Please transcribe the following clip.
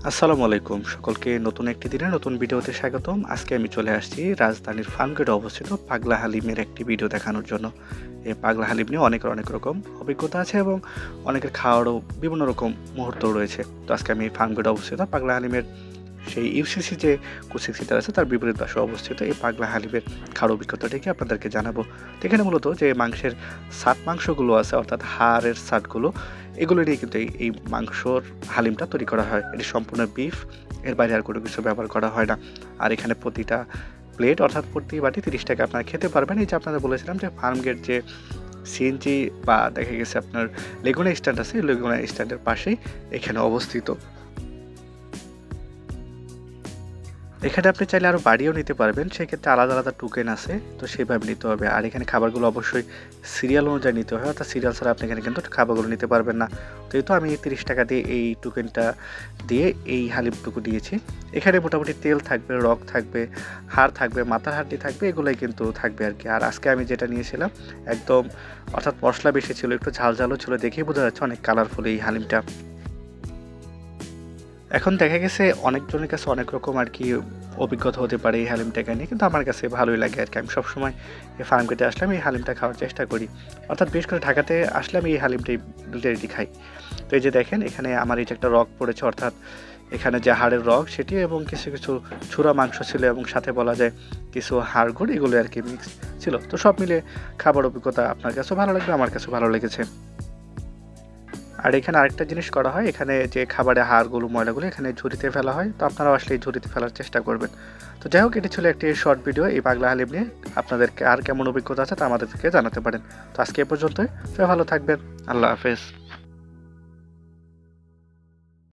আসসালামু আলাইকুম। সকলকে নতুন একটি দিনে নতুন ভিডিওতে স্বাগতম। আজকে আমি চলে আসছি রাজধানীর ফার্মগেটে অবস্থিত পাগলা হালিমের একটি ভিডিও দেখানোর জন্য। এই পাগলা হালিম নিয়ে অনেকের অনেক রকম অভিজ্ঞতা আছে এবং অনেকের খাওয়ারও বিভিন্ন রকম মুহূর্ত রয়েছে। তো আজকে আমি ফার্মগেটে অবস্থিত পাগলা হালিমের সেই ইউসিসি যে কোচিং সেন্টার আছে তার বিপরীত পাশে অবস্থিত এই পাগলা হালিমের খাওয়ার অভিজ্ঞতাটিকে আপনাদেরকে জানাবো। তো এখানে মূলত যে মাংসের সাট মাংসগুলো আছে অর্থাৎ হাড়ের সাটগুলো এগুলো নিয়ে কিন্তু এই মাংসর হালিমটা তৈরি করা হয়। এটি সম্পূর্ণ বিফ, এর বাইরে আর কোনো কিছু ব্যবহার করা হয় না। আর এখানে প্রতিটা প্লেট অর্থাৎ প্রতি বাটি 30 টাকা আপনারা খেতে পারবেন। এই যে আপনাদের বলেছিলাম যে ফার্মগেট যে সিএনজি বা দেখা গেছে আপনার লেগুনা স্ট্যান্ড আছে, এই লেগুনা স্ট্যান্ডের পাশেই এখানে অবস্থিত। এখানে আপনি চাইলে আরও বাড়িয়েও নিতে পারবেন, সেক্ষেত্রে আলাদা আলাদা টোকেন আছে, তো সেইভাবে নিতে হবে। আর এখানে খাবারগুলো অবশ্যই সিরিয়াল অনুযায়ী নিতে হয়, অর্থাৎ সিরিয়াল ছাড়া আপনি এখানে কিন্তু খাবারগুলো নিতে পারবেন না। তো এই তো আমি 30 টাকা দিয়ে এই টোকেনটা দিয়ে এই হালিমটুকু দিয়েছি। এখানে মোটামুটি তেল থাকবে, রক থাকবে, হাড় থাকবে, মাথার হাড্ডি থাকবে, এগুলোই কিন্তু থাকবে আর কি। আর আজকে আমি যেটা নিয়েছিলাম একদম অর্থাৎ মশলা বেশি ছিল, একটু ঝাল ঝালও ছিল, দেখেই বোঝা যাচ্ছে অনেক কালারফুল এই হালিমটা। এখন দেখা গেছে অনেকজনের কাছে অনেক রকম আর কি অভিজ্ঞতা হতে পারে এই হালিমটাকে নিয়ে, কিন্তু আমার কাছে ভালোই লাগে আর কি। আমি সবসময় এই ফার্মগেটে আসলে আমি এই হালিমটা খাওয়ার চেষ্টা করি, অর্থাৎ বিশেষ করে ঢাকাতে আসলে আমি এই হালিমটাই রেডি খাই। তো এই যে দেখেন এখানে আমার এই যে একটা রক পড়েছে, অর্থাৎ এখানে যে হাড়ের রক সেটি এবং কিছু কিছু ছুরা মাংস ছিল এবং সাথে বলা যায় কিছু হাড়গোড়, এগুলো আর কি মিক্স ছিল। তো সব মিলে খাবার অভিজ্ঞতা আপনার কাছেও ভালো লাগবে, আমার কাছেও ভালো লেগেছে। আর এখানে আরেকটা জিনিস করা হয়, এখানে যে খাবারের হাড়গুলো ময়লাগুলো এখানে ঝুড়িতে ফেলা হয়, তো আপনারাও আসলে এই ঝুড়িতে ফেলার চেষ্টা করবেন। তো যাই হোক, এটি ছিল একটি শর্ট ভিডিও এই পাগলা হালিম নিয়ে। আপনাদেরকে আর কেমন অভিজ্ঞতা আছে তা আমাদেরকে জানাতে পারেন। তো আজকে এ পর্যন্তই, সবাই ভালো থাকবেন। আল্লাহ হাফেজ।